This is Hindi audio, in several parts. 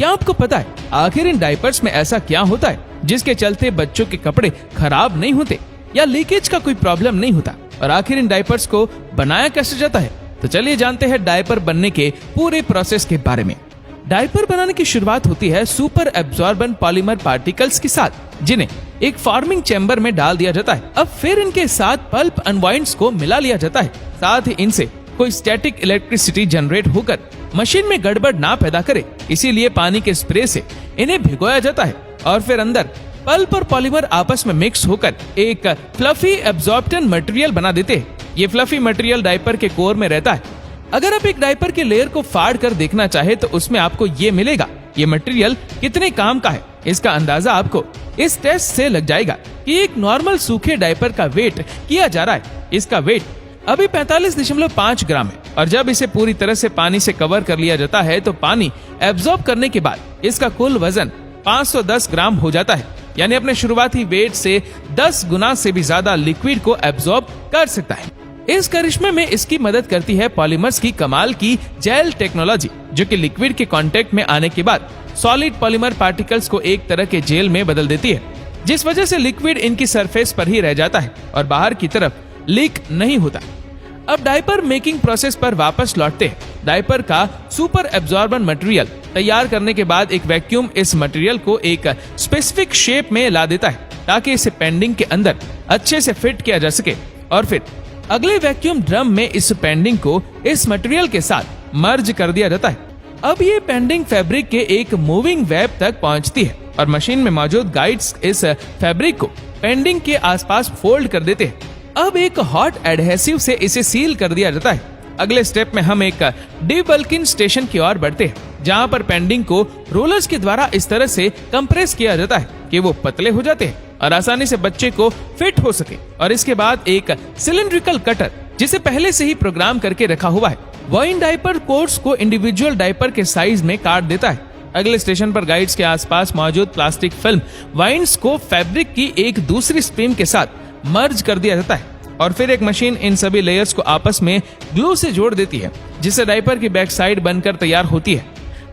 क्या आपको पता है आखिर इन डायपर्स में ऐसा क्या होता है जिसके चलते बच्चों के कपड़े खराब नहीं होते या लीकेज का कोई प्रॉब्लम नहीं होता, और आखिर इन डायपर्स को बनाया कैसे जाता है? तो चलिए जानते हैं डायपर बनने के पूरे प्रोसेस के बारे में। डायपर बनाने की शुरुआत होती है सुपर एब्जॉर्बेंट पॉलीमर पार्टिकल्स के साथ, जिन्हें एक फॉर्मिंग चैम्बर में डाल दिया जाता है। अब फिर इनके साथ पल्प अनवाइंड्स को मिला लिया जाता है, साथ ही इनसे कोई स्टैटिक इलेक्ट्रिसिटी जनरेट होकर मशीन में गड़बड़ ना पैदा करे, इसीलिए पानी के स्प्रे से इन्हें भिगोया जाता है और फिर अंदर पल्प और पॉलीमर आपस में मिक्स होकर एक फ्लफी एब्जॉर्प्टेंट मटेरियल बना देते हैं। ये फ्लफी मटेरियल डायपर के कोर में रहता है। अगर आप एक डायपर के लेयर को फाड़ कर देखना चाहे तो उसमें आपको ये मिलेगा। ये मटेरियल कितने काम का है इसका अंदाजा आपको इस टेस्ट से लग जाएगा कि एक नॉर्मल सूखे डायपर का वेट किया जा रहा है। इसका वेट अभी 45.5 ग्राम है और जब इसे पूरी तरह से पानी से कवर कर लिया जाता है तो पानी एब्जॉर्ब करने के बाद इसका कुल वजन 510 ग्राम हो जाता है, यानी अपने शुरुआती वेट से 10 गुना से भी ज्यादा लिक्विड को एब्जॉर्ब कर सकता है। इस करिश्मे में इसकी मदद करती है पॉलीमर्स की कमाल की जेल टेक्नोलॉजी, जो कि लिक्विड के कांटेक्ट में आने के बाद सॉलिड पॉलीमर पार्टिकल्स को एक तरह के जेल में बदल देती है, जिस वजह से लिक्विड इनकी सरफेस पर ही रह जाता है और बाहर की तरफ लीक नहीं होता। अब डायपर मेकिंग प्रोसेस पर वापस लौटते हैं। डायपर का सुपर एब्जॉर्बेंट मटेरियल तैयार करने के बाद एक वैक्यूम इस मटेरियल को एक स्पेसिफिक शेप में ला देता है ताकि इसे पेंडिंग के अंदर अच्छे से फिट किया जा सके, और फिर अगले वैक्यूम ड्रम में इस पेंडिंग को इस मटेरियल के साथ मर्ज कर दिया जाता है। अब ये पेंडिंग फैब्रिक के एक मूविंग वेब तक पहुंचती है और मशीन में मौजूद गाइड्स इस फैब्रिक को पेंडिंग के आसपास फोल्ड कर देते हैं। अब एक हॉट एडहेसिव से इसे सील कर दिया जाता है। अगले स्टेप में हम एक डीबल्किंग स्टेशन की ओर बढ़ते हैं, जहां पर पेंडिंग को रोलर्स के द्वारा इस तरह से कंप्रेस किया जाता है कि वो पतले हो जाते हैं और आसानी से बच्चे को फिट हो सके। और इसके बाद एक सिलिंड्रिकल कटर, जिसे पहले से ही प्रोग्राम करके रखा हुआ है, वो इन डायपर कोर्स को इंडिविजुअल डायपर के साइज में काट देता है। अगले स्टेशन पर गाइड्स के आसपास मौजूद प्लास्टिक फिल्म वाइंड्स को फैब्रिक की एक दूसरी स्ट्रीम के साथ मर्ज कर दिया जाता है और फिर एक मशीन इन सभी लेयर्स को आपस में ग्लू से जोड़ देती है, जिससे डायपर की बैक साइड बनकर तैयार होती है।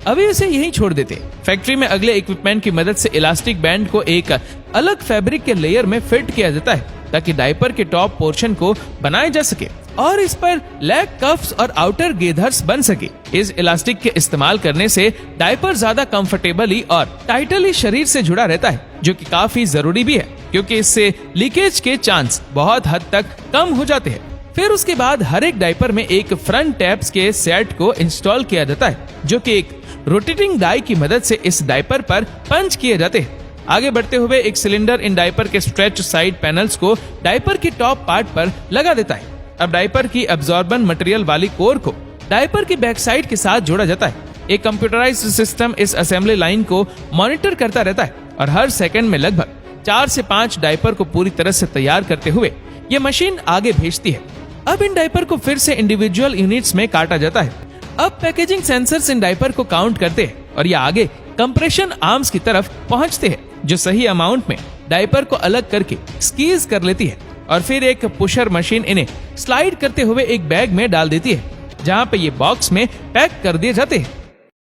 अभी इसे यहीं छोड़ देते। फैक्ट्री में अगले इक्विपमेंट की मदद से इलास्टिक बैंड को एक अलग फैब्रिक के लेयर में फिट किया जाता है ताकि डायपर के टॉप पोर्शन को बनाया जा सके और इस पर लेग कफ्स और आउटर गेदर्स बन सके। इस इलास्टिक के इस्तेमाल करने से डायपर ज्यादा कंफर्टेबली और टाइटली शरीर से जुड़ा रहता है, जो कि काफी जरूरी भी है क्योंकि इससे लीकेज के चांस बहुत हद तक कम हो जाते हैं। फिर उसके बाद हर एक डायपर में एक फ्रंट टैप्स के सेट को इंस्टॉल किया जाता है, जो कि एक रोटेटिंग डाई की मदद से इस डायपर पर पंच किए जाते हैं। आगे बढ़ते हुए एक सिलेंडर इन डायपर के स्ट्रेच साइड पैनल्स को डायपर के टॉप पार्ट पर लगा देता है। अब डायपर की एब्जॉर्बेंट मटेरियल वाली कोर को डायपर की बैक साइड के साथ जोड़ा जाता है। एक कंप्यूटराइज्ड सिस्टम इस असेंबली लाइन को मॉनिटर करता रहता है और हर सेकंड में लगभग 4 से 5 डायपर को पूरी तरह से तैयार करते हुए ये मशीन आगे भेजती है। अब इन डायपर को फिर से इंडिविजुअल यूनिट्स में काटा जाता है। अब पैकेजिंग सेंसर्स इन डायपर को काउंट करते हैं और ये आगे कंप्रेशन आर्म्स की तरफ पहुंचते हैं, जो सही अमाउंट में डायपर को अलग करके स्क्वीज कर लेती है और फिर एक पुशर मशीन इन्हें स्लाइड करते हुए एक बैग में डाल देती है, जहां पे ये बॉक्स में पैक कर दिए जाते हैं।